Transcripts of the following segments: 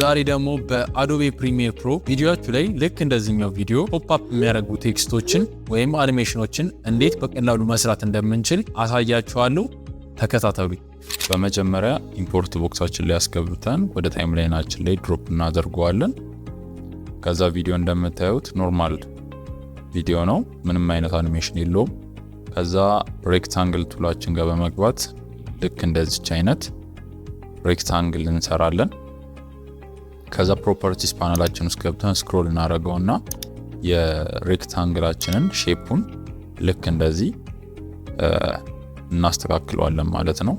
ዛሬ ደግሞ በአዶቤ ፕሪሚየር ፕሮ ቪዲዮአችሁ ላይ ልክ እንደዚህኛው ቪዲዮ ፖፕ አፕ የሚያደርጉ ቴክስቶችን ወይም አኒሜሽኖችን እንዴት በቀላሉ መስራት እንደምንችል አሳያችኋለሁ። ተከታተሉ። በመጀመሪያ ኢምፖርት ቦክሳችን ላይ አስገብተን ወደ ታይምላይናችን ላይ ድሮፕ እናደርገዋለን። ከዛ ቪዲዮ እንደምታዩት ኖርማል ቪዲዮ ነው፣ ምንም አይነት አኒሜሽን የለውም። ከዛ ሬክታንግል ቱላችን ጋር በመግባት ልክ እንደዚች አይነት ሬክታንግል እንሰራለን። ከዛ ፕሮፐርቲስ ፓነላችን ውስጥ ገብተን ስክሮል እናደርገውና የሬክታንግላችንን ሼፑን ልክ እንደዚህ እናስተካክለዋለን ማለት ነው።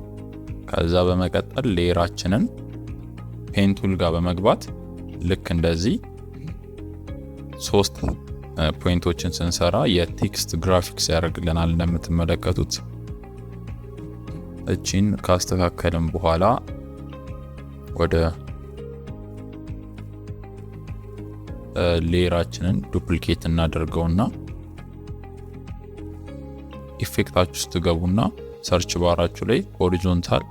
ከዛ በመቀጠል ሌየራችንን ፔን ቱል ጋር በመግባት ልክ እንደዚህ 3 ፖይንቶችን ስንሰራ የቴክስት ግራፊክስ ያደርግልናል እንደምትመለከቱት። እቺን ካስተካከልን በኋላ ወደ ሌየራችንን ዱፕሊኬት እናደርገውና ኢፌክታችሁ ውስጥ ገቡና ሰርች ባራችሁ ላይ ሆሪዞንታል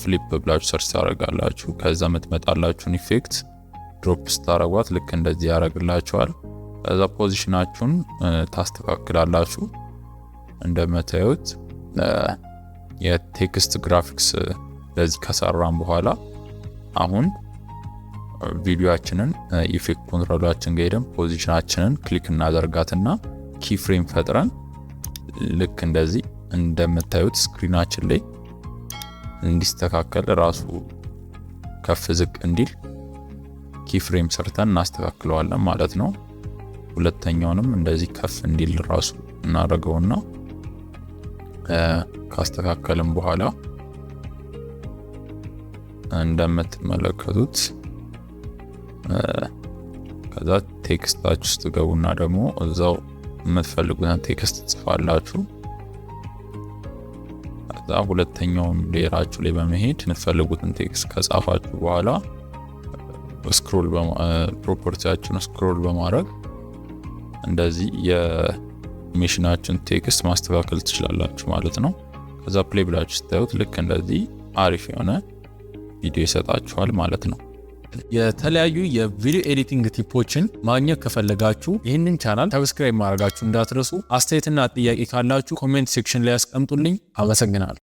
ፍሊፕ ብላችሁ ሰርች ታደርጋላችሁ። ከዛ ምትመጣላችሁን ኢፌክት ድሮፕ ስታረጓት ልክ እንደዚህ ያደርግላችኋል። ከዛ ፖዚሽናችሁን ታስተካክላላችሁ። እንደምታዩት የቴክስት ግራፊክስ ለዚህ ከሰራን በኋላ አሁን ቪዲዮአችንን ኢፌክት ኮንትሮላችን ጋር ሄደን ፖዚሽናችንን ክሊክ እናደርጋትና ኪ ፍሬም ፈጥረን ልክ እንደዚህ እንደምታዩት ስክሪናችን ላይ እንዲስተካከል ራሱ ከፍ ዝቅ እንዲል ኪ ፍሬም ሰርተን እናስተካክለዋለን ማለት ነው። ሁለተኛውንም እንደዚህ ከፍ እንዲል ራሱ እናደርገውና ካስተካከልን በኋላ እንደምትመለከቱት ከዛ ቴክስታችሁ ውስጥ ገቡና ደግሞ እዛው የምትፈልጉትን ቴክስት ጽፋላችሁ። ከዛ ሁለተኛውን ሌየራችሁ ላይ በመሄድ የምትፈልጉትን ቴክስት ከጻፋችሁ በኋላ ስክሮል ፕሮፐርቲያችሁን ስክሮል በማድረግ እንደዚህ የአኒሜሽናችን ቴክስት ማስተካከል ትችላላችሁ ማለት ነው። ከዛ ፕሌይ ብላችሁ ስታዩት ልክ እንደዚህ አሪፍ የሆነ ቪዲዮ ይሰጣችኋል ማለት ነው። የተለያዩ የቪዲዮ ኤዲቲንግ ቲፖችን ማግኘት ከፈለጋችሁ ይህንን ቻናል ሰብስክራይብ ማድረጋችሁ እንዳትረሱ። አስተያየትና ጥያቄ ካላችሁ ኮሜንት ሴክሽን ላይ አስቀምጡልኝ። አመሰግናለሁ።